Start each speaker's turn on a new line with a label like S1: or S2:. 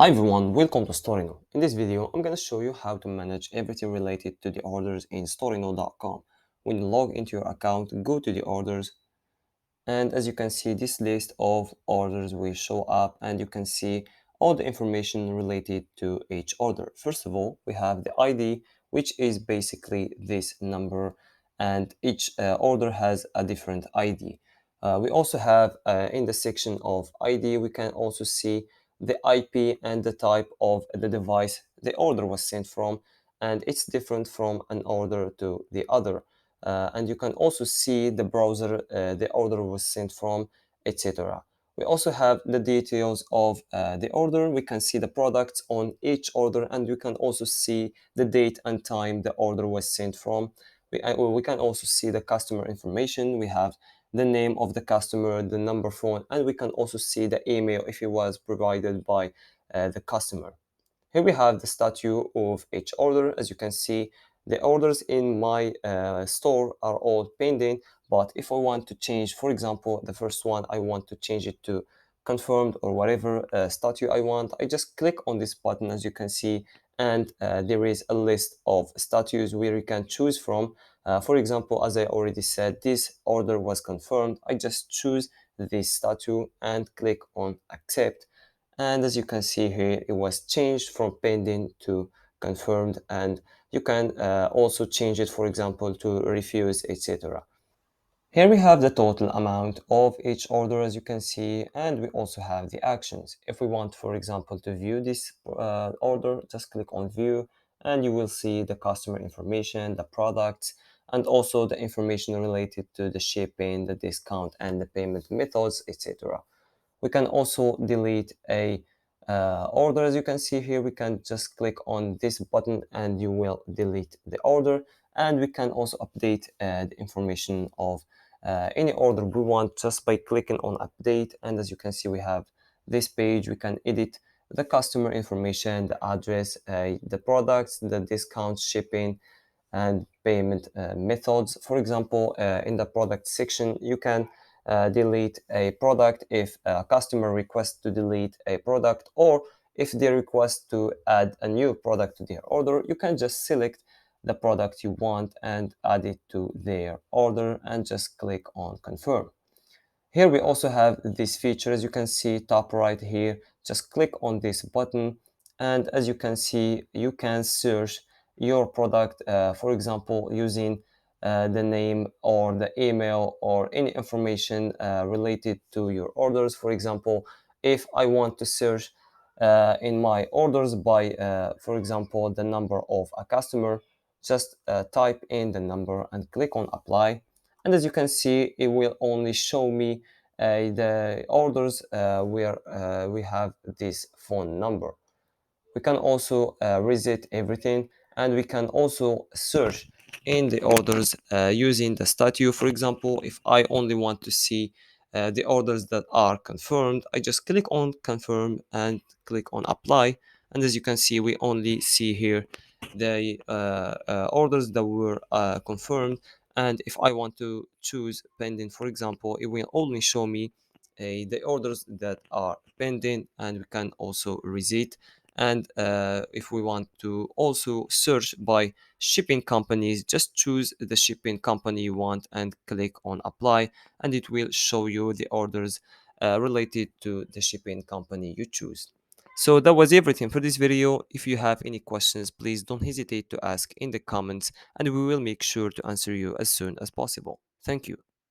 S1: Hi everyone, welcome to Storeino. In this video, I'm going to show you how to manage everything related to the orders in Storeino.com. When you log into your account, go to the orders, and as you can see, this list of orders will show up, and you can see all the information related to each order. First of all, we have the ID, which is basically this number, and each order has a different ID. We also have in the section of ID, we can also see the IP and the type of the device the order was sent from, and it's different from an order to the other. And you can also see the browser the order was sent from, etc. We also have the details of the order. We can see the products on each order, and you can also see the date and time the order was sent from. We can also see the customer information. We have the name of the customer, the number phone, and we can also see the email if it was provided by the customer. Here we have the statue of each order. As you can see, the orders in my store are all pending, but if I want to change, for example, the first one, I want to change it to confirmed or whatever statue I want, I just click on this button, as you can see, and there is a list of statues where you can choose from. For example, as I already said, this order was confirmed. I just choose this statue and click on accept. And as you can see here, it was changed from pending to confirmed, and you can also change it, for example, to refuse, etc. Here we have the total amount of each order, as you can see, and we also have the actions. If we want, for example, to view this order, just click on view, and you will see the customer information, the products, and also the information related to the shipping, the discount, and the payment methods, etc. We can also delete a order. As you can see here, we can just click on this button and you will delete the order. And we can also update the information of any order we want just by clicking on update. And as you can see, we have this page. We can edit the customer information, the address, the products, the discount, shipping, and payment methods. For example, in the product section, you can delete a product if a customer requests to delete a product, or if they request to add a new product to their order, you can just select the product you want and add it to their order and just click on confirm. Here we also have this feature. As you can see top right here, just click on this button, and as you can see, you can search your product, for example, using the name or the email or any information related to your orders. For example, if I want to search in my orders by, for example, the number of a customer, just type in the number and click on apply. And as you can see, it will only show me the orders where we have this phone number. We can also reset everything, and we can also search in the orders using the statue. For example, if I only want to see the orders that are confirmed, I just click on confirm and click on apply. And as you can see, we only see here the orders that were confirmed. And if I want to choose pending, for example, it will only show me the orders that are pending, and we can also reset. And if we want to also search by shipping companies, just choose the shipping company you want and click on apply, and it will show you the orders related to the shipping company you choose. So that was everything for this video. If you have any questions, please don't hesitate to ask in the comments, and we will make sure to answer you as soon as possible. Thank you.